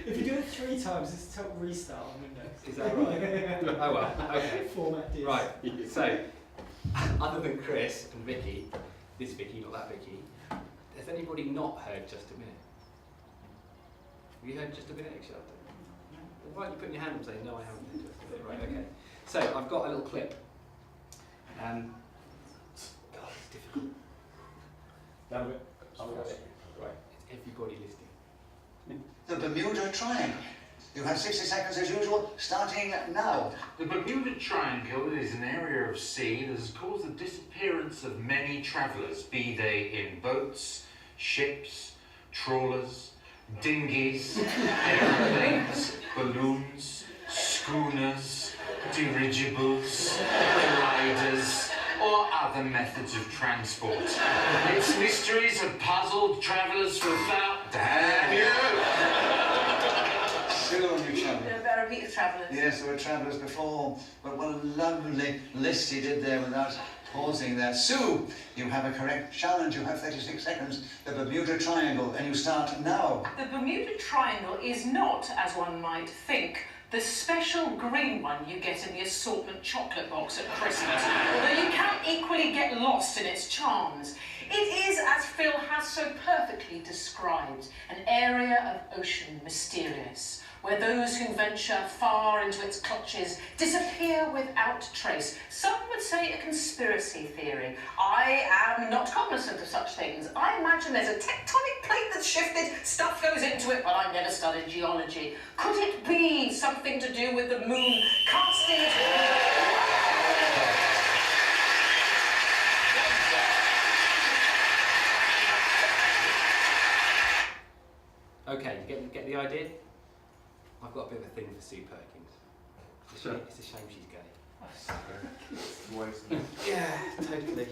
If you do it 3 times, it's a total restart on Windows. Is that right? Oh well, okay. Format disk. Right, so, other than Chris and Vicky, this Vicky, not that Vicky, has anybody not heard Just a Minute? Have you heard Just a Minute, Shelton? No? Why don't you put your hand up and say, no, I haven't heard Just a Minute? Right, okay. So, I've got a little clip. God, it's difficult. Down a bit. Right, it's everybody listening. The Bermuda Triangle. You have 60 seconds as usual, starting now. The Bermuda Triangle is an area of sea that has caused the disappearance of many travellers, be they in boats, ships, trawlers, dinghies, aeroplanes, balloons, schooners, dirigibles, gliders, or other methods of transport. Its mysteries have puzzled travellers for Damn you! Still new travel. Better repeat the travellers. Yes, there were travellers before, but what a lovely list he did there without pausing there. Sue, you have a correct challenge. You have 36 seconds. The Bermuda Triangle, and you start now. The Bermuda Triangle is not, as one might think, the special green one you get in the assortment chocolate box at Christmas, although you can equally get lost in its charms. It is, as Phil has so perfectly described, an area of ocean mysterious, where those who venture far into its clutches disappear without trace. Some would say a conspiracy theory. I am not cognizant of such things. I imagine there's a tectonic plate that's shifted, stuff goes into it, but I never studied geology. Could it be something to do with the moon casting it? Okay, you get the idea? I've got a bit of a thing for Sue Perkins. It's a shame she's gay. Yeah, totally.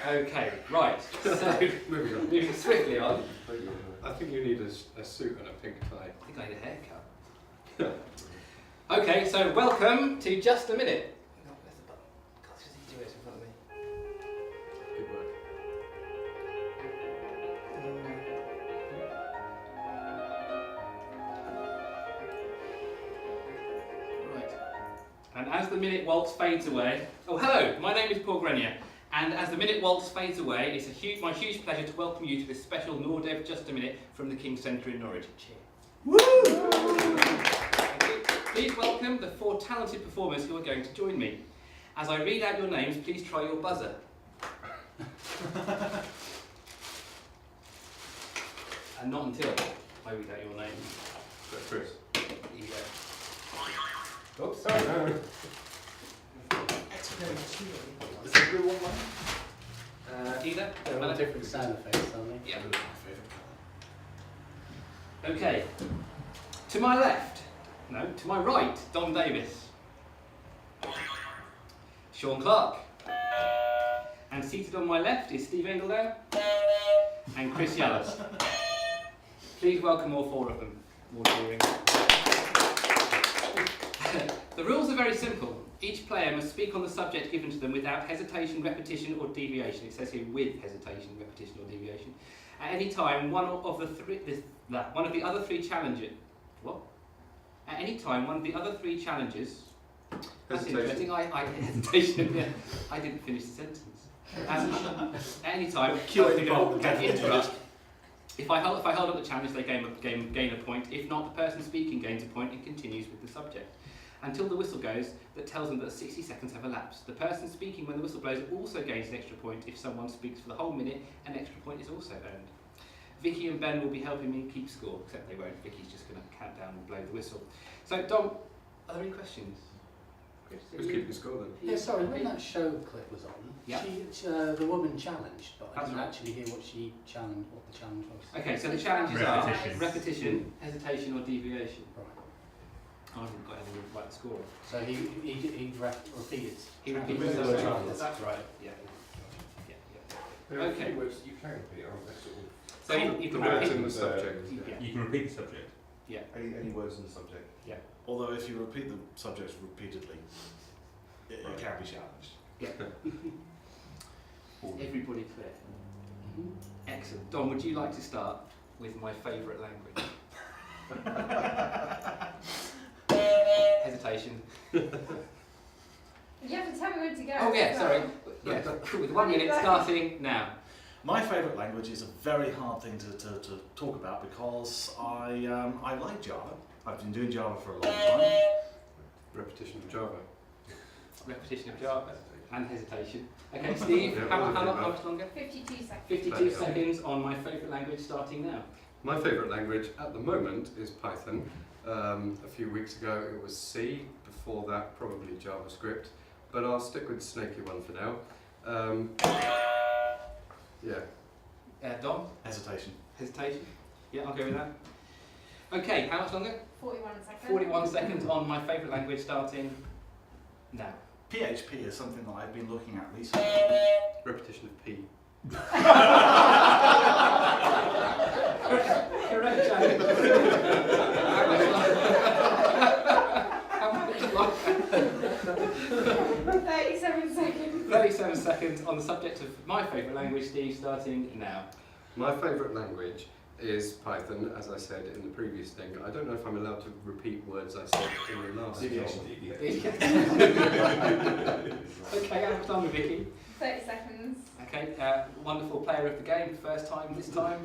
Okay, right. So, moving swiftly on. I think you need a suit and a pink tie. I think I need a haircut. Okay, so welcome to Just a Minute. God, where's the button? God, it's just easy to do it in front of me. Good work. And as the minute waltz fades away, oh hello, my name is Paul Grenier, and as the minute waltz fades away, it's my huge pleasure to welcome you to this special Nordev Just a Minute from the King's Centre in Norwich. Cheers. Woo! Please welcome the 4 talented performers who are going to join me. As I read out your names, please try your buzzer. And not until I read out your names. Chris. Here you go. Oops, sorry. Is the blue one? Either. They're all different sound effects, aren't they? Yeah. My favourite colour. Okay. To my left, no, to my right, Dom Davis. Sean Clark. And seated on my left is Steve Engledown and Chris Yallis. Please welcome all 4 of them. More cheering. The rules are very simple. Each player must speak on the subject given to them without hesitation, repetition or deviation. It says here with hesitation, repetition or deviation. At any time, one of the other 3 challenges... What? At any time, one of the other 3 challenges... That's interesting. Hesitation. Yeah. I didn't finish the sentence. At any time, interrupt. If I hold up the challenge, they gain a point. If not, the person speaking gains a point and continues with the subject. Until the whistle goes, that tells them that 60 seconds have elapsed. The person speaking when the whistle blows also gains an extra point. If someone speaks for the whole minute, an extra point is also earned. Vicky and Ben will be helping me keep score, except they won't. Vicky's just going to count down and blow the whistle. So, Dom, are there any questions? Chris, who's keeping score then? Yeah, sorry, when that show clip was on, yeah. The woman challenged, but I That's didn't right. actually hear what the challenge was. Okay, so the challenges are repetition, hesitation or deviation. Right. I haven't got anything to write the score. So he repeated. He repeated With the the subject. challenge. That's right. Yeah. There are Okay. a few words you can repeat, aren't there? Sort of So you can the words repeat in the subject. Yeah. You can repeat the subject. Yeah. Any words in the subject. Yeah. Although if you repeat the subject repeatedly, it can be challenged. Yeah. Everybody clear? Excellent. Dom, would you like to start? with my favourite language. Hesitation. You have to tell me when to go. Oh yeah, so- sorry. Yeah, with 1 minute starting now. My favourite language is a very hard thing to talk about because I like Java. I've been doing Java for a long time. Repetition of Java. Repetition of Java and hesitation. Okay, Steve, Yeah, how much longer? 52 seconds. 52 seconds on my favourite language starting now. My favourite language at the moment is Python. A few weeks ago it was C, before that probably JavaScript, but I'll stick with the snaky one for now. Yeah. Dom? Hesitation. Hesitation? Yeah, I'll go with that. Okay, how much longer? 41 seconds. 41 seconds on my favourite language starting now. PHP is something that I've been looking at recently. Repetition of P. Correct, Janet. How much longer? 37 seconds. 37 seconds on the subject of my favourite language, Steve, starting now. My favourite language is Python, as I said in the previous thing. I don't know if I'm allowed to repeat words I said in the last Deviation. Okay, how much longer, Vicky? 30 seconds. Okay, wonderful player of the game, first time this time.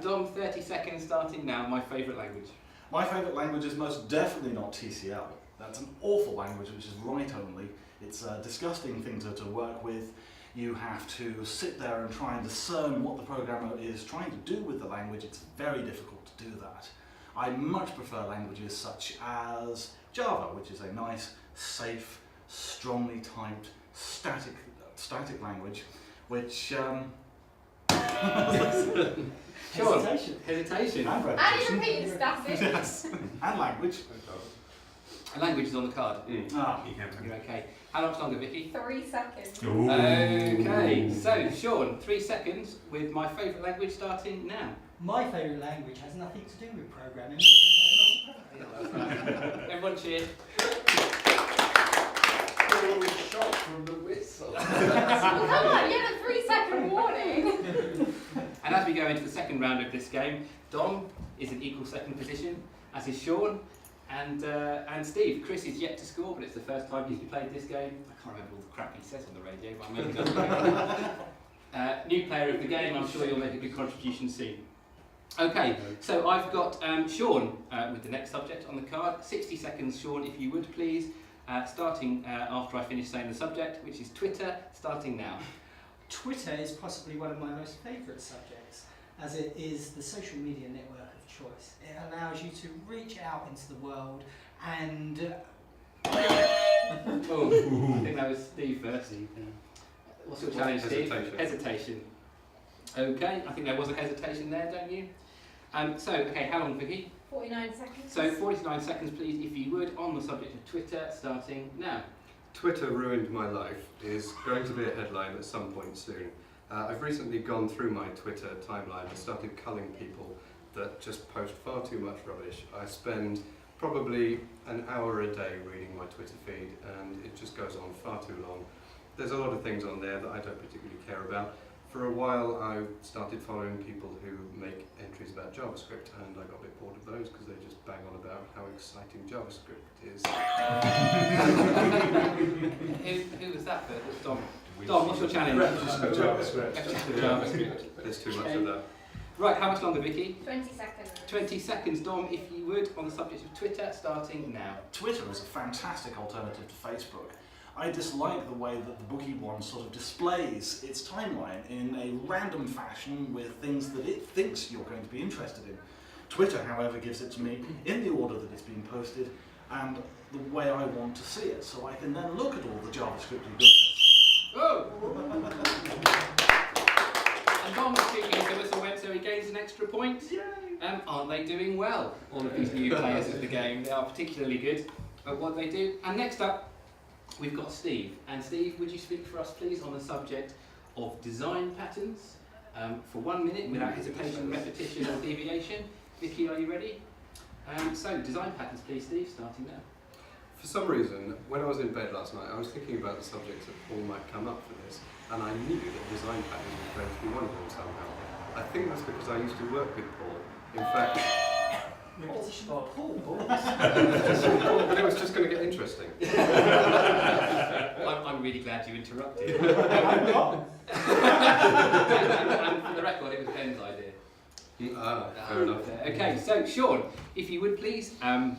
Dom, 30 seconds starting now, my favourite language. My favourite language is most definitely not TCL. That's an awful language which is right only. It's a disgusting thing to work with. You have to sit there and try and discern what the programmer is trying to do with the language. It's very difficult to do that. I much prefer languages such as Java, which is a nice, safe, strongly typed, static language, which Sean, Hesitation. hesitation. and And you repetition. repeated static. Yes, and language. A language is on the card. Ah, You're okay. How much longer, Vicky? 3 seconds. Okay, so Sean, 3 seconds with my favourite language starting now. My favourite language has nothing to do with programming. Everyone cheer. Shot from the whistle. Come on, you had a 3-second warning. And as we go into the second round of this game, Dom is in equal second position, as is Sean, and Steve. Chris is yet to score, but it's the first time he's played this game. I can't remember all the crap he says on the radio, but I'm only going to new player of the game, I'm sure you'll make a good contribution soon. Okay, so I've got Sean with the next subject on the card. 60 seconds, Sean, if you would please, starting after I finish saying the subject, which is Twitter, starting now. Twitter is possibly one of my most favourite subjects, as it is the social media network of choice. It allows you to reach out into the world and... Oh, I think that was Steve first. What's your challenge, Steve? Hesitation. Hesitation. Okay, I think there was a hesitation there, don't you? Okay, how long, Vicky? 49 seconds. So 49 seconds, please, if you would, on the subject of Twitter, starting now. Twitter ruined my life is going to be a headline at some point soon. I've recently gone through my Twitter timeline and started culling people that just post far too much rubbish. I spend probably an hour a day reading my Twitter feed and it just goes on far too long. There's a lot of things on there that I don't particularly care about. For a while I started following people who make entries about JavaScript and I got a bit bored of those because they just bang on about how exciting JavaScript is. Who was that? Dom. Dom, what's your challenge? JavaScript. JavaScript. There's too much of that. Right, how much longer, Vicky? 20 seconds. 20 seconds, Dom, if you would, on the subject of Twitter, starting now. Twitter is a fantastic alternative to Facebook. I dislike the way that the bookie one sort of displays its timeline in a random fashion with things that it thinks you're going to be interested in. Twitter, however, gives it to me in the order that it's been posted and the way I want to see it, so I can then look at all the JavaScript goodness. Oh! And Dom was speaking as the whistle went, so he gains an extra point. Aren't they doing well, all of these new players of the game? They are particularly good at what they do. And next up, we've got Steve. And Steve, would you speak for us, please, on the subject of design patterns for 1 minute without hesitation, repetition or deviation? Vicky, are you ready? So, design patterns, please, Steve, starting now. For some reason, when I was in bed last night, I was thinking about the subjects that Paul might come up for this, and I knew that design patterns was going to be one of them somehow. I think that's because I used to work with Paul. In fact, Repetition of Paul. it was just going to get interesting. I'm really glad you interrupted. I'm not. And for the record, it was Ben's idea. Fair enough. Okay, so Sean, if you would please, 48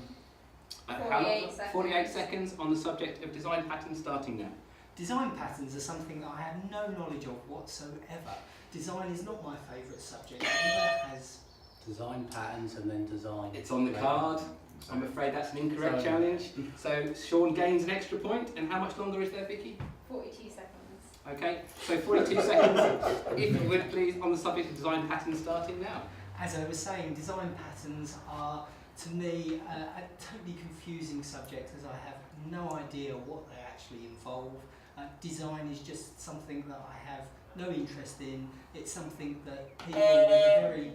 seconds. 48 seconds on the subject of design patterns starting now. Design patterns are something that I have no knowledge of whatsoever. Design is not my favourite subject. It never has. Design patterns and then design. It's on the card. I'm afraid that's an incorrect challenge. So Sean gains an extra point. And how much longer is there, Vicky? 42 seconds. Okay, so 42 seconds, if you would please, on the subject of design patterns starting now. As I was saying, design patterns are, to me, a totally confusing subject, as I have no idea what they actually involve. Design is just something that I have no interest in. It's something that people with a very...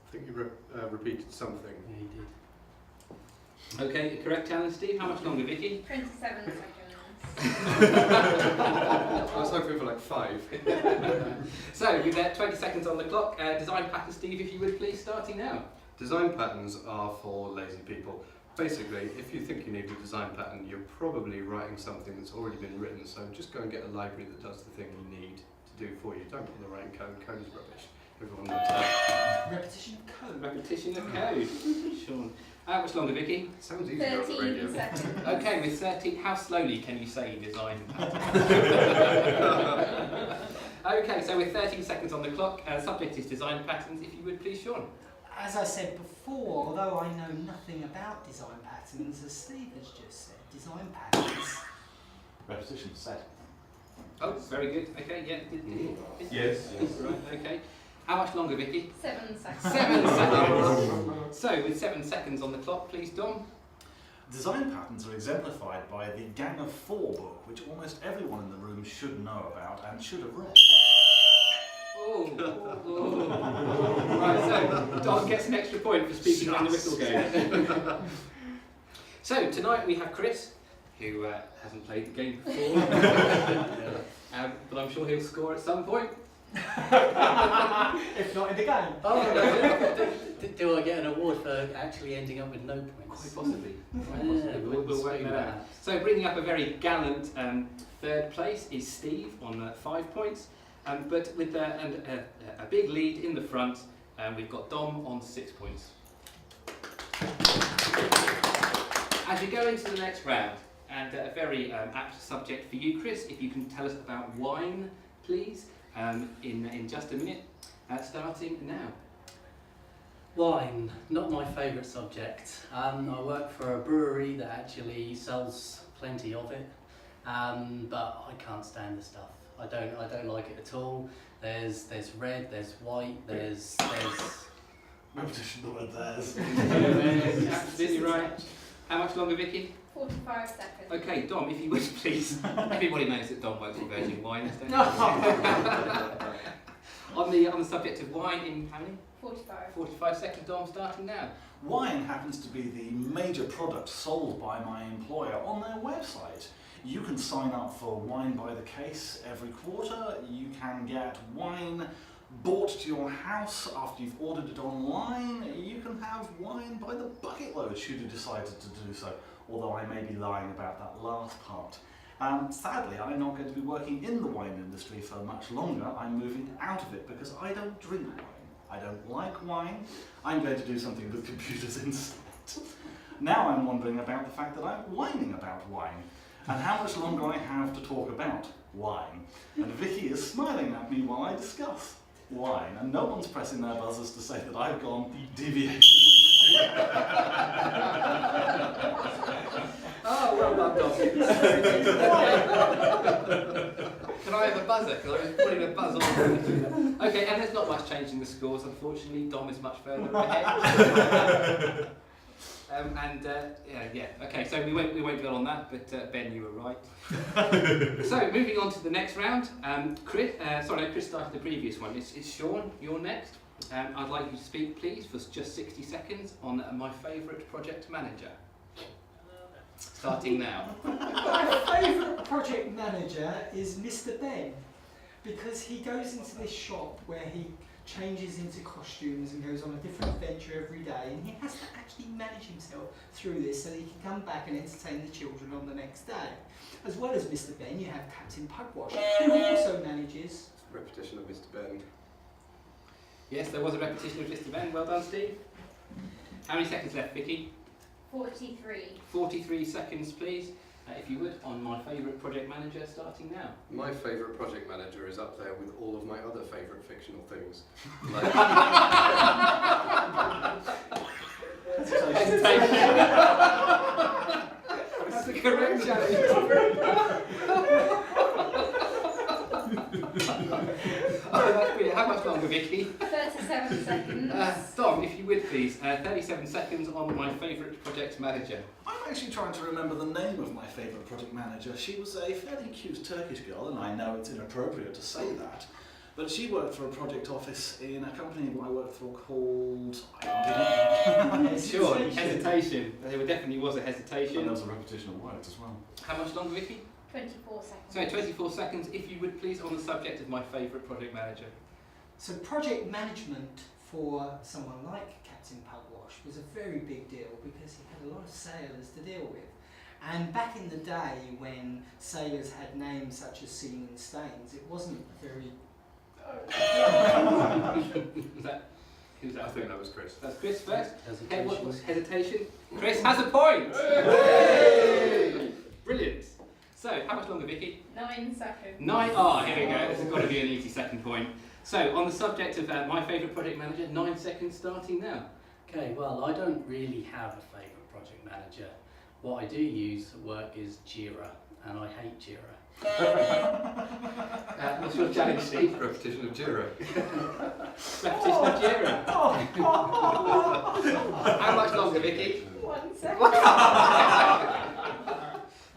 I think you repeated something. Yeah, you did. Okay, correct challenge, Steve. How much longer, Vicky? 27 seconds. I was hoping for like 5. So, with 20 seconds on the clock, design pattern, Steve, if you would please, starting now. Design patterns are for lazy people. Basically, if you think you need a design pattern, you're probably writing something that's already been written, so just go and get a library that does the thing you need to do for you. Don't bother writing code. Code is rubbish. Everyone knows that. Repetition of code. Repetition of code. Sean. How much longer, Vicky? Sounds easier on the 13 radio. seconds. Okay, with 30, how slowly can you say design pattern? Okay, so with 13 seconds on the clock, subject is design patterns, if you would please, Sean. As I said before, although I know nothing about design patterns, as Steve has just said, design patterns... Repetition set. Oh, very good. Okay, yeah. Yes. Right, okay. How much longer, Vicky? 7 seconds. 7 seconds. So, with 7 seconds on the clock, please, Dom. Design patterns are exemplified by the Gang of Four book, which almost everyone in the room should know about and should have read. Oh. Right, so Dom gets an extra point for speaking when the whistle goes. So, tonight we have Chris, who hasn't played the game before, but I'm sure he'll score at some point. If not in the game. Oh, Do I get an award for actually ending up with no points? quite possibly. Yeah, We'll work that out. So bringing up a very gallant third place is Steve on 5 points, but with a big lead in the front, we've got Dom on 6 points. As you go into the next round, and a very apt subject for you, Chris, if you can tell us about wine, please, in just a minute, starting now. Wine, not my favourite subject. I work for a brewery that actually sells plenty of it, but I can't stand the stuff. I don't like it at all. There's red, there's white, there's Repetition the word there's. Absolutely right. How much longer, Vicky? 45 seconds. Okay, Dom, if you would please. Everybody knows that Dom works in Virgin Wines, don't you? on the subject of wine, in how many? 45. 45 seconds, Dom, starting now. Wine happens to be the major product sold by my employer on their website. You can sign up for wine by the case every quarter. You can get wine brought to your house after you've ordered it online. You can have wine by the bucket load should you decide to do so, although I may be lying about that last part. Sadly, I'm not going to be working in the wine industry for much longer. I'm moving out of it because I don't drink wine. I don't like wine. I'm going to do something with computers instead. Now I'm wondering about the fact that I'm whining about wine and how much longer I have to talk about wine. And Vicky is smiling at me while I discuss wine, and no one's pressing their buzzers to say that I've gone deviation. Oh, well done, Dom. Can I have a buzzer? Because I was putting a buzz on. Okay, and there's not much change in the scores, unfortunately. Dom is much further ahead. Okay, so we won't dwell on that, but Ben, you were right. So, moving on to the next round. Chris started the previous one. It's Sean, you're next. I'd like you to speak, please, for just 60 seconds on my favourite project manager. Starting now. My favourite project manager is Mr. Ben, because he goes into this shop where he changes into costumes and goes on a different adventure every day, and he has to actually manage himself through this so that he can come back and entertain the children on the next day. As well as Mr. Ben, you have Captain Pugwash, who also manages... Repetition of Mr. Ben. Yes, there was a repetition of Mr. Ben. Well done, Steve. How many seconds left, Vicky? 43. 43 seconds, please. If you would, on my favourite project manager, starting now. My favourite project manager is up there with all of my other favourite fictional things. Like Hesitation. That's the correct challenge. Oh, that's brilliant. How much longer, Vicky? 37 seconds. Dom, if you would please, 37 seconds on my favourite project manager. I'm actually trying to remember the name of my favourite project manager. She was a fairly cute Turkish girl, and I know it's inappropriate to say that, but she worked for a project office in a company I worked for called... Sure, hesitation. There definitely was a hesitation. And there was a repetition of words as well. How much longer, Vicky? 24 seconds. So 24 seconds, if you would please, on the subject of my favourite project manager. So project management for someone like Captain Pugwash was a very big deal because he had a lot of sailors to deal with. And back in the day when sailors had names such as Seaman Staines, it wasn't very... Who's that? I think that was Chris. That's Chris first. Hesitation. Okay, what was hesitation? Chris has a point! Brilliant. So, how much longer, Vicky? 9 seconds. 9. Ah, here we go. This has got to be an easy second point. So, on the subject of my favourite project manager, 9 seconds starting now. Okay, well, I don't really have a favourite project manager. What I do use at work is Jira, and I hate Jira. What's your challenge, Steve? Repetition of Jira. Repetition of Jira. How much longer, Vicky? 1 second.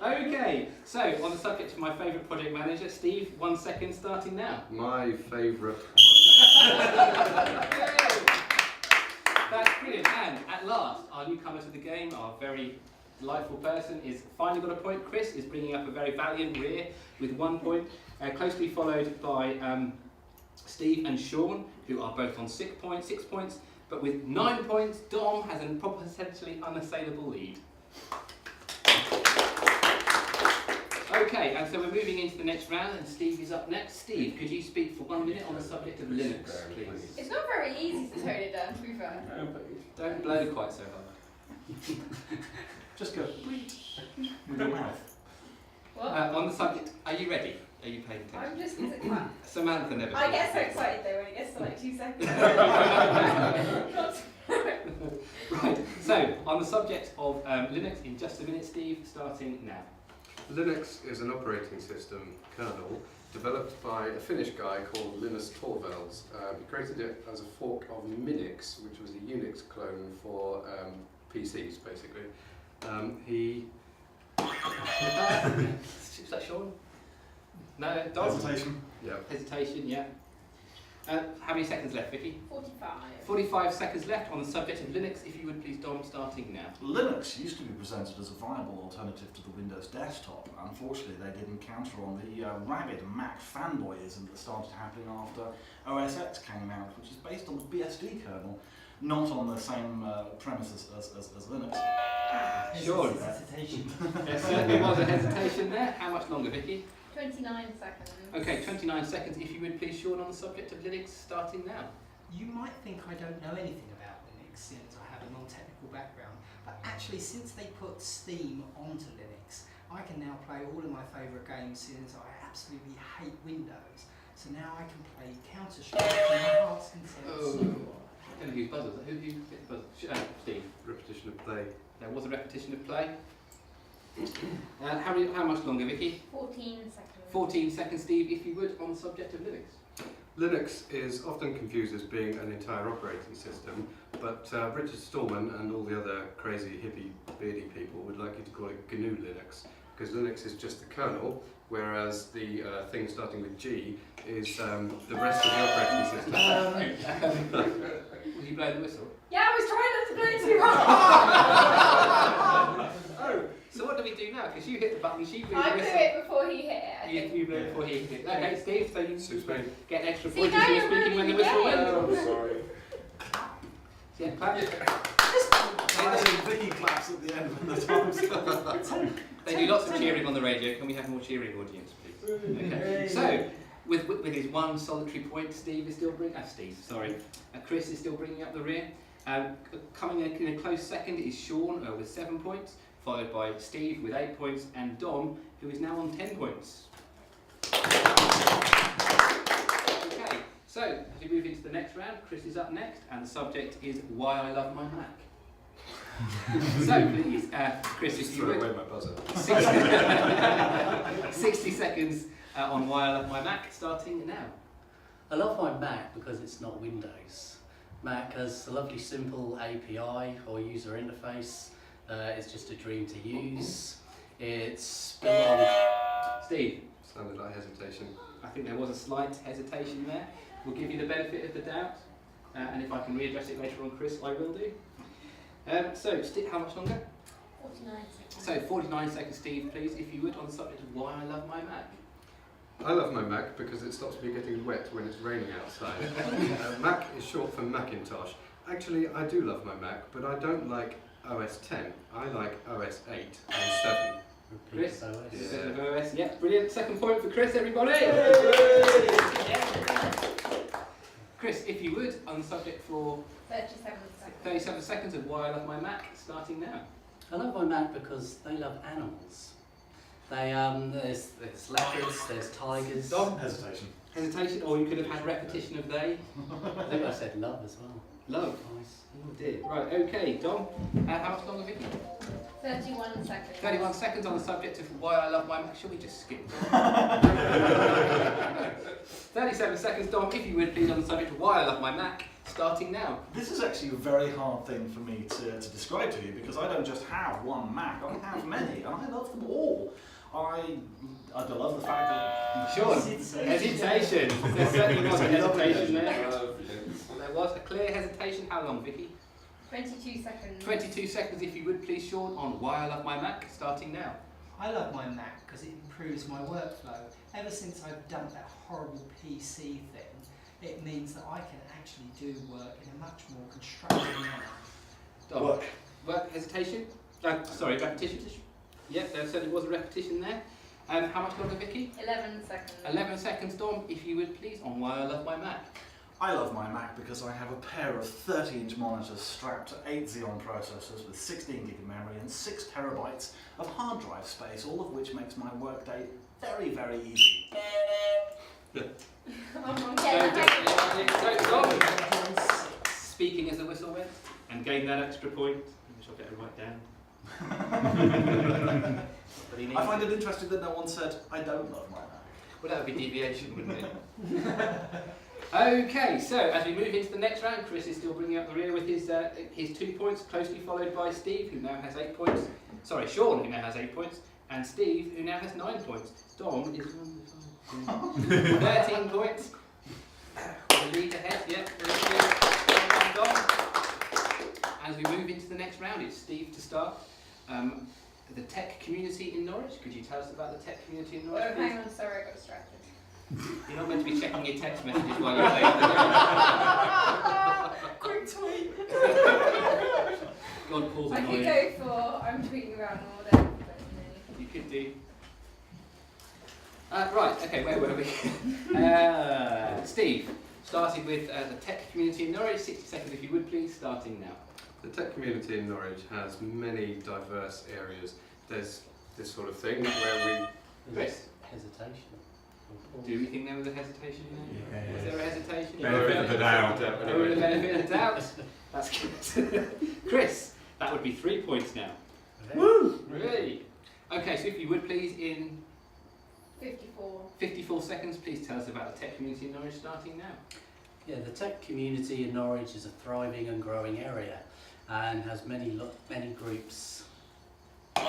Okay, so on the subject of my favourite project manager, Steve, 1 second starting now. My favourite... That's brilliant, and at last, our newcomer to the game, our very delightful person, is finally got a point. Chris is bringing up a very valiant rear with 1 point, closely followed by Steve and Sean, who are both on 6 points, but with 9 points, Dom has a potentially unassailable lead. Okay, and so we're moving into the next round, and Steve is up next. Steve, could you speak for 1 minute on the subject of Linux, please? It's not very easy to tone it down, to be fair. No, but don't blow quite so hard. Just go with your mouth. What? On the subject, are you ready? Are you paying attention? I'm just... Well, Samantha never. I get so excited though when it gets to like 2 seconds. Right, so on the subject of Linux, in just a minute, Steve, starting now. Linux is an operating system kernel developed by a Finnish guy called Linus Torvalds. He created it as a fork of Minix, which was a Unix clone for PCs, basically. Is that Sean? No, Dom? Hesitation. Yeah. Hesitation, yeah. How many seconds left, Vicky? 45. 45 seconds left on the subject of Linux. If you would please, Dom, starting now. Linux used to be presented as a viable alternative to the Windows desktop. Unfortunately, they did encounter on the rabid Mac fanboyism that started happening after OS X came out, which is based on the BSD kernel, not on the same premises as Linux. Sure. Hesitation. There certainly was a hesitation there. How much longer, Vicky? 29 seconds. Okay, 29 seconds. If you would please, Sean, on the subject of Linux, starting now. You might think I don't know anything about Linux since I have a non-technical background, but actually since they put Steam onto Linux, I can now play all of my favourite games since I absolutely hate Windows. So now I can play Counter-Strike to my heart's content. I'm going to use buzzers. Who used buzzers? Steve. Repetition of play. There was a repetition of play. How much longer, Vicky? 14 seconds. 14 seconds, Steve, if you would, on the subject of Linux. Linux is often confused as being an entire operating system, but Richard Stallman and all the other crazy hippie beardy people would like you to call it GNU Linux, because Linux is just the kernel, whereas the thing starting with G is the rest of the operating system. Will you blow the whistle? Yeah, I was trying not to blow it too hard. Oh, so what do we do you now, because you hit the button, she blew I the blew whistle. it before he hit it, I think. You blew it before he hit it. Okay, Steve, so you get an extra See, point now if you were you're speaking when the ruining whistle the went. Oh, sorry. Yeah, clap. Vicky claps at the end when the time's come. They do lots of cheering on the radio. Can we have more cheering, audience, please? Okay. So, with his one solitary point, Chris is still bringing up the rear. Coming in a close second is Sean with 7 points, followed by Steve with 8 points, and Dom, who is now on 10 points. Okay, so as we move into the next round, Chris is up next, and the subject is Why I Love My Mac. So please, Chris, if you throw would. away my buzzer. 60 seconds on Why I Love My Mac, starting now. I love my Mac because it's not Windows. Mac has a lovely simple API or user interface. It's just a dream to use. It's built on... Steve? Sounded like hesitation. I think there was a slight hesitation there. We'll give you the benefit of the doubt, and if I can readdress it later on, Chris, I will do. So, how much longer? 49 seconds. So, 49 seconds, Steve, please, if you would, on the subject of Why I Love My Mac. I love my Mac because it stops me getting wet when it's raining outside. Mac is short for Macintosh. Actually, I do love my Mac, but I don't like OS 10. I like OS 8 and 7. Chris? OS. Yeah. OS. Yeah, brilliant. Second point for Chris, everybody. Chris, if you would, on the subject for 37 seconds. 37 seconds of Why I Love My Mac, starting now. I love my Mac because they love animals. They there's leopards, there's tigers. Dom? Hesitation. Hesitation, or you could have had repetition of they. I think I said love as well. Love. Nice. Oh dear. Right, okay, Dom. How much longer, Vicky? 31 seconds. 31 seconds on the subject of Why I Love My Mac. Shall we just skip? 37 seconds, Dom, if you would please, on the subject of Why I Love My Mac, starting now. This is actually a very hard thing for me to describe to you because I don't just have one Mac, I have many, and I love them all. I love the fact that... Sean, hesitation. There certainly was a hesitation there. There was a clear hesitation. How long, Vicky? 22 seconds. 22 seconds, if you would please, Sean, on Why I Love My Mac, starting now. I love my Mac because it improves my workflow. Ever since I've dumped that horrible PC thing, it means that I can actually do work in a much more constructive manner. Dom. Work, hesitation? Sorry, repetition? Yep, there certainly was a repetition there. How much longer, Vicky? 11 seconds. 11 seconds, Dom, if you would please, on Why I Love My Mac. I love my Mac because I have a pair of 30-inch monitors strapped to 8 Xeon processors with 16 gig of memory and 6 terabytes of hard drive space, all of which makes my workday very, very easy. I'm getting the hang of it. So, Dom, speaking as the whistle went, and gain that extra point, which I'll get it right down. I find it interesting that no one said, I don't love my Mac. Well, that would be deviation, wouldn't it? Okay, so as we move into the next round, Chris is still bringing up the rear with his 2 points, closely followed by Steve, who now has 8 points. Sorry, Sean, who now has 8 points, and Steve, who now has 9 points. Dom is 13 points. The lead ahead, yeah. Well done, Dom. As we move into the next round, it's Steve to start. The tech community in Norwich. Could you tell us about the tech community in Norwich, Oh, please? hang on, sorry, I got distracted. You're not meant to be checking your text messages while you're playing. Quick tweet. Go on, Paul's I could annoying. go for I'm tweeting around all day. But no. You could do. Right, okay, where were we? Steve, starting with the tech community in Norwich. 60 seconds if you would please, starting now. The tech community in Norwich has many diverse areas. There's this sort of thing where Chris, Hesitation. do we think there was a hesitation there? Yeah. Was there a hesitation? Benefit of the doubt. The benefit of the doubt. That's good. Chris, that would be 3 points now. Woo! Really? Okay, so if you would please, in 54. 54 seconds, please tell us about the tech community in Norwich, starting now. Yeah, the tech community in Norwich is a thriving and growing area and has many groups. Sure.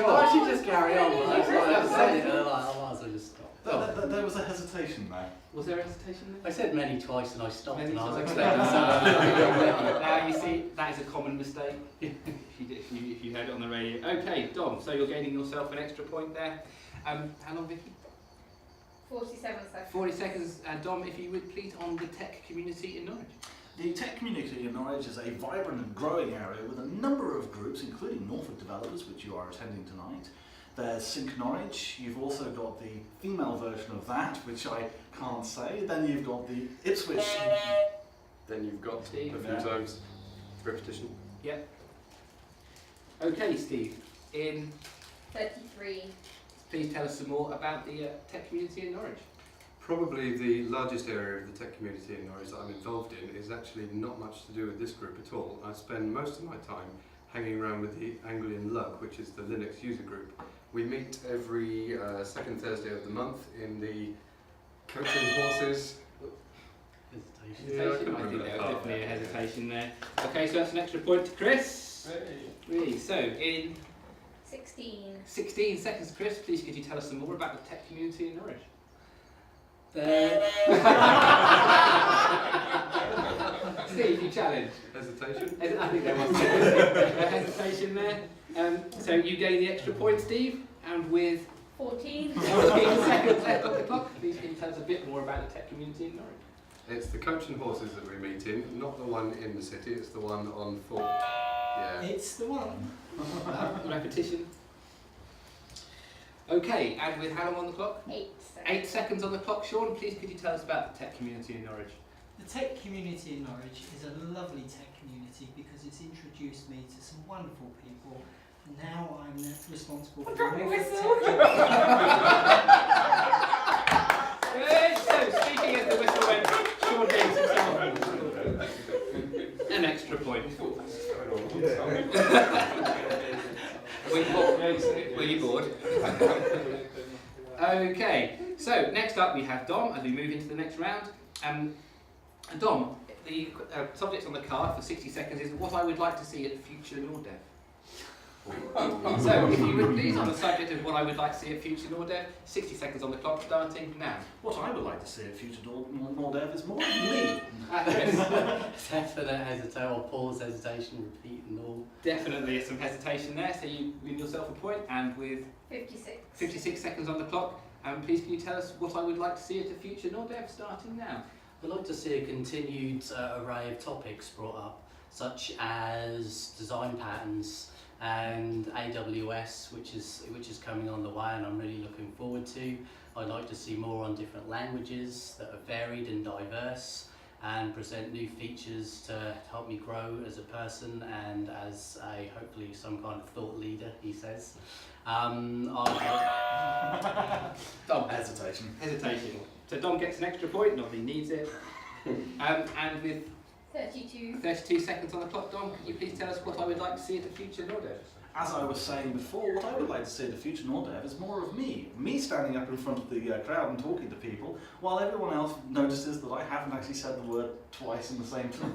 I should just carry on, but I was like, I might as well just stop. There was a hesitation there. Was there a hesitation there? I said many twice and I stopped Many and I was times. expecting something. Now you see, that is a common mistake if you heard it on the radio. Okay, Dom, so you're gaining yourself an extra point there. How long, Vicky? 47 seconds. 40 seconds. Dom, if you would please, on the tech community in Norwich. The tech community in Norwich is a vibrant and growing area with a number of groups, including Norfolk Developers, which you are attending tonight. There's Sync Norwich. You've also got the female version of that, which I can't say. Then you've got the Ipswich. Then you've got Steve. a few times repetition. Yep. Okay, Steve. In 33. Please tell us some more about the tech community in Norwich. Probably the largest area of the tech community in Norwich that I'm involved in is actually not much to do with this group at all. I spend most of my time hanging around with the Anglian Lug, which is the Linux user group. We meet every second Thursday of the month in the Coaching Horses. Hesitation. I think there was definitely a hesitation there. Okay, so that's an extra point to Chris. Really? So in 16. 16 seconds, Chris, please could you tell us some more about the tech community in Norwich? Steve, you challenge. Hesitation? I think there was a hesitation there. So you gain the extra point, Steve, and with 14. 14 seconds left on the clock, please can you tell us a bit more about the tech community in Norwich? It's the Coaching Horses that we meet in, not the one in the city, it's the one on foot. Yeah. It's the one. Repetition. Okay, and with how long on the clock? 8 seconds. 8 seconds on the clock. Sean, please could you tell us about the tech community in Norwich? The tech community in Norwich is a lovely tech community because it's introduced me to some wonderful people. Now I'm responsible for Drop the your Norfolk whistle. Good. So, speaking as the whistle went, Sean gains himself an extra point. Were you bored? Okay, so next up we have Dom as we move into the next round. Dom, the subject on the card for 60 seconds is what I would like to see at future NORDEV. So, if you would please, on the subject of what I would like to see at future NORDEV, 60 seconds on the clock starting now. What I would like to see at future NORDEV is more of me. Definite hesitation or pause, hesitation, repeat and all. Definitely some hesitation there, so you win yourself a point, and with 56. 56 seconds on the clock, please can you tell us what I would like to see at a future NORDEV starting now? I'd like to see a continued array of topics brought up, such as design patterns and AWS, which is coming on the way and I'm really looking forward to. I'd like to see more on different languages that are varied and diverse and present new features to help me grow as a person and as a hopefully some kind of thought leader, he says. Dom. Hesitation. Hesitation. So Dom gets an extra point, not that he needs it. And with 32 seconds on the clock, Dom, could you please tell us what I would like to see at a future NORDEV? As I was saying before, what I would like to see at a future NORDEV is more of me. Me standing up in front of the crowd and talking to people, while everyone else notices that I haven't actually said the word twice in the same time.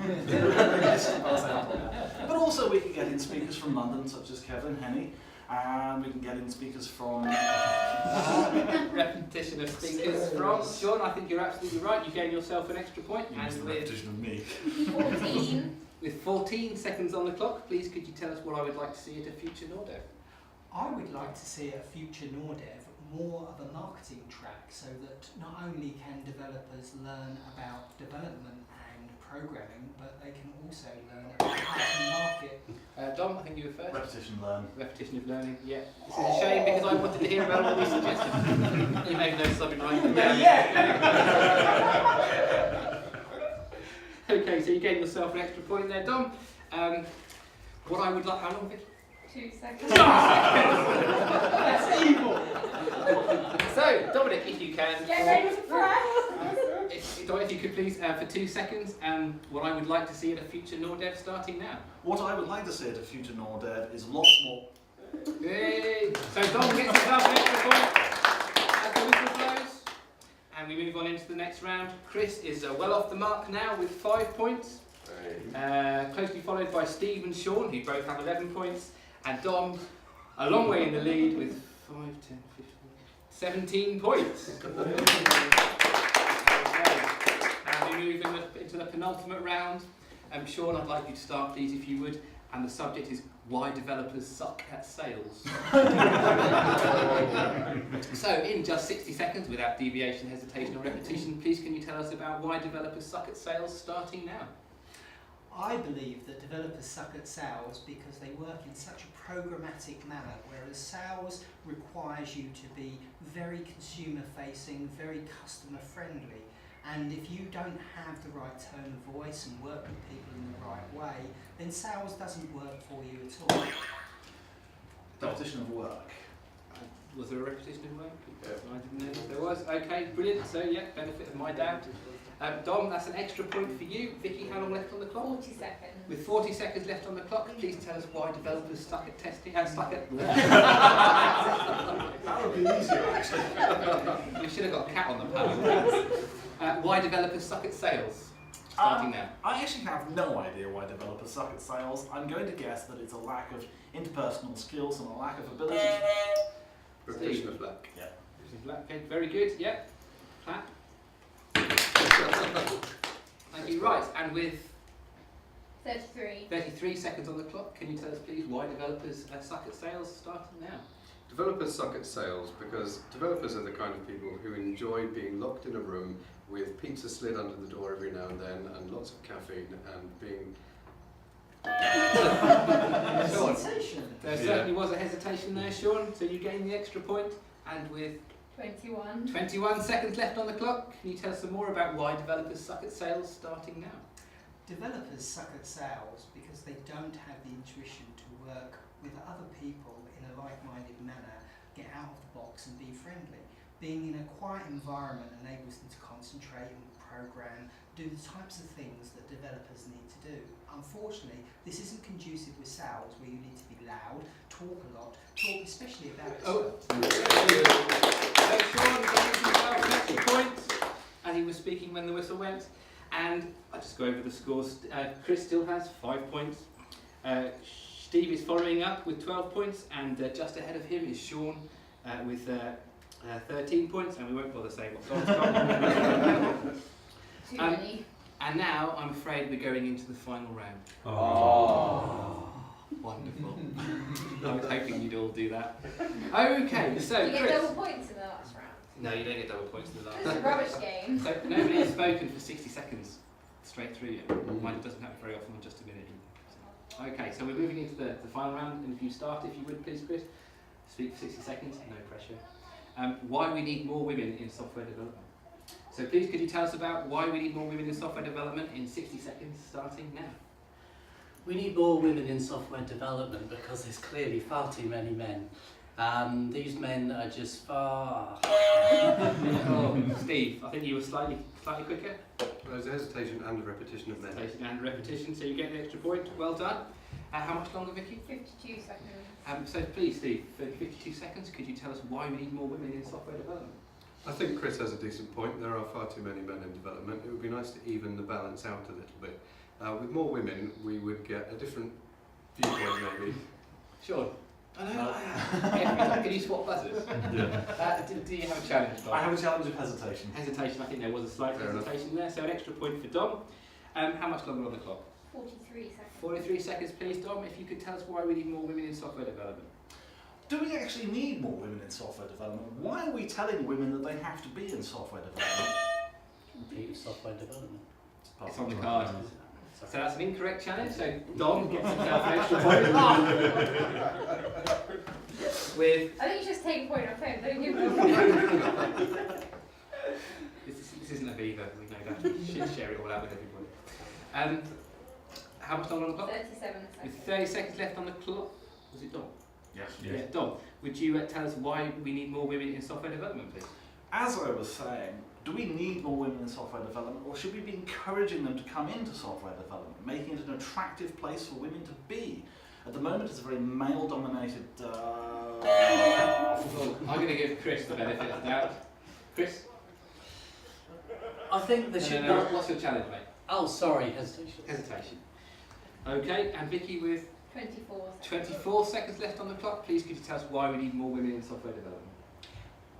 But also we can get in speakers from London, such as Kevin Henney, and we can get in speakers from... repetition of speakers from Sean. I think you're absolutely right. You gain yourself an extra point. And with repetition of me. 14. With 14 seconds on the clock, please could you tell us what I would like to see at a future NORDEV? I would like to see at a future NORDEV more of a marketing track so that not only can developers learn about development and programming, but they can also learn about how to market. Dom, I think you were first. Repetition learn. Repetition of learning, yeah. This is a shame because I wanted to hear about all these suggestions. You may have noticed I've been writing them down. Okay, so you gave yourself an extra point there, Dom. What I would like, how long, Vicky? 2 seconds. That's evil! So, Dominic, if you can. Get ready to press. If you could please, for 2 seconds, what I would like to see at a future NORDEV starting now. What I would like to see at a future NORDEV is lots more... Yay! So Dom gets himself an extra point as the whistle blows. And we move on into the next round. Chris is well off the mark now with 5 points. Closely followed by Steve and Sean, who both have 11 points. And Dom, a long way in the lead with 5, 10, 15, 17 points. Okay. Now we move into the penultimate round. Sean, I'd like you to start, please, if you would. And the subject is why developers suck at sales. So, in just 60 seconds, without deviation, hesitation, or repetition, please can you tell us about why developers suck at sales, starting now? I believe that developers suck at sales because they work in such a programmatic manner, whereas sales requires you to be very consumer facing, very customer friendly. And if you don't have the right tone of voice and work with people in the right way, then sales doesn't work for you at all. Repetition of work. Was there a repetition of work? Yeah. I didn't know if there was. Okay, brilliant. So, yeah, benefit of my doubt. Dom, that's an extra point for you. Vicky, how long left on the clock? 40 seconds. With 40 seconds left on the clock, please tell us why developers suck at testing. Suck at. That would be easier, actually. We should have got a cat on the panel. Why developers suck at sales? Starting now. I actually have no idea why developers suck at sales. I'm going to guess that it's a lack of interpersonal skills and a lack of ability. Repetition of lack. Yeah. Okay, very good. Yeah. Clap. Thank you. Right, and with 33. 33 seconds on the clock, can you tell us, please, why developers suck at sales? Starting now. Developers suck at sales because developers are the kind of people who enjoy being locked in a room with pizza slid under the door every now and then and lots of caffeine and being... Sean, there certainly was a hesitation there, Sean, so you gain the extra point, and with 21. 21 seconds left on the clock, can you tell us some more about why developers suck at sales, starting now? Developers suck at sales because they don't have the intuition to work with other people in a like-minded manner, get out of the box and be friendly. Being in a quiet environment enables them to concentrate and program, do the types of things that developers need to do. Unfortunately, this isn't conducive with sales, where you need to be loud, talk a lot, talk especially about yourself. So Sean gained himself an extra point, and he was speaking when the whistle went. And I'll just go over the scores. Chris still has 5 points. Steve is following up with 12 points, and just ahead of him is Sean with 13 points, and we won't bother saying what Dom's got. Too many. And now, I'm afraid we're going into the final round. Oh. Wonderful. I was hoping you'd all do that. Okay, so You get Chris. double points in the last round. No, you don't get double points in the last It's a rubbish game. So nobody has spoken for 60 seconds straight through you. Mine doesn't happen very often, just a minute. Okay, so we're moving into the final round, and if you start, if you would please, Chris, speak for 60 seconds, no pressure. Why we need more women in software development. So please, could you tell us about why we need more women in software development in 60 seconds, starting now? We need more women in software development because there's clearly far too many men. These men are just far... Oh, Steve, I think you were slightly quicker. There's a hesitation and a repetition of men. Hesitation and repetition, so you get the extra point. Well done. How much longer, Vicky? 52 seconds. So please, Steve, for 52 seconds, could you tell us why we need more women in software development? I think Chris has a decent point. There are far too many men in development. It would be nice to even the balance out a little bit. With more women, we would get a different viewpoint, maybe. Sure. Can you swap buzzers? Yeah. Do you have a challenge, Dom? I have a challenge of hesitation. Hesitation, I think there was a slight Fair hesitation there, so an extra point for Dom. How much longer on the clock? 43 seconds. 43 seconds, please, Dom. If you could tell us why we need more women in software development. Do we actually need more women in software development? Why are we telling women that they have to be in software development? Compete software development. It's on the card. So that's an incorrect challenge, so Dom gets himself an extra point. With I think you just take a point off him, don't give him a point. this isn't a Viva, we know that. We should share it all out with everybody. How much longer on the clock? 37 seconds. With 30 seconds left on the clock. Was it Dom? Yes. Yeah, Dom, would you tell us why we need more women in software development, please? As I was saying, do we need more women in software development, or should we be encouraging them to come into software development, making it an attractive place for women to be? At the moment, it's a very male-dominated... Well, I'm going to give Chris the benefit of the doubt. Chris? I think there should No, what's your challenge, mate? Oh, sorry, hesitation. Hesitation. Okay, and Vicky with 24 seconds. 24 seconds left on the clock. Please could you tell us why we need more women in software development?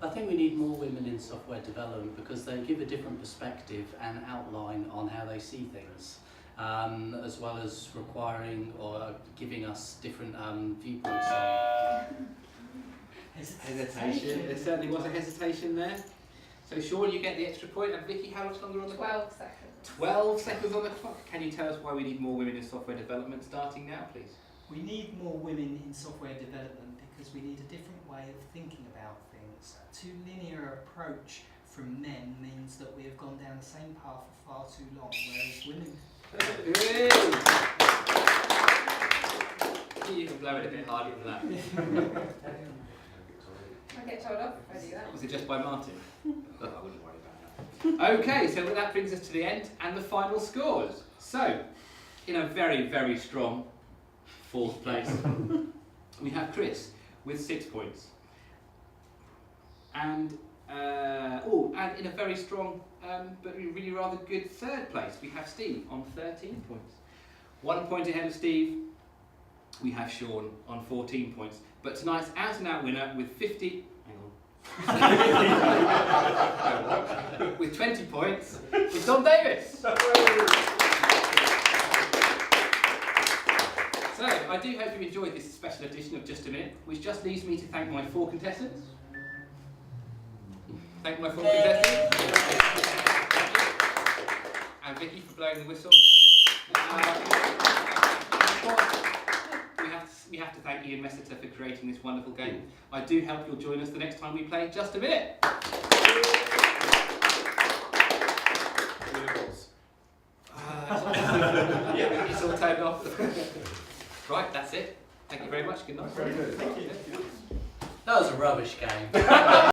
I think we need more women in software development because they give a different perspective and outline on how they see things, as well as requiring or giving us different viewpoints on. Hesitation. There certainly was a hesitation there. So Sean, you get the extra point, and Vicky, how much longer on the clock? 12 seconds. 12 seconds on the clock. Can you tell us why we need more women in software development starting now, please? We need more women in software development because we need a different way of thinking about things. A too linear approach from men means that we have gone down the same path for far too long, whereas women... You can blow it a bit harder than that. I get told off if I do that. Was it just by Martin? I wouldn't worry about that. Okay, so that brings us to the end and the final scores. So, in a very, very strong 4th place, we have Chris with 6 points. And and in a very strong but really rather good 3rd place, we have Steve on 13 points. 1 point ahead of Steve, we have Sean on 14 points. But tonight's out and out winner with 50. Hang on. With 20 points is Tom Davis. So I do hope you enjoyed this special edition of Just a Minute, which just leaves me to thank my 4 contestants. Thank my 4 contestants. And Vicky for blowing the whistle. We have to thank Ian Messiter for creating this wonderful game. I do hope you'll join us the next time we play Just a Minute. It's all turned off. Right, that's it. Thank you very much. Good night. Very good. Thank you. That was a rubbish game.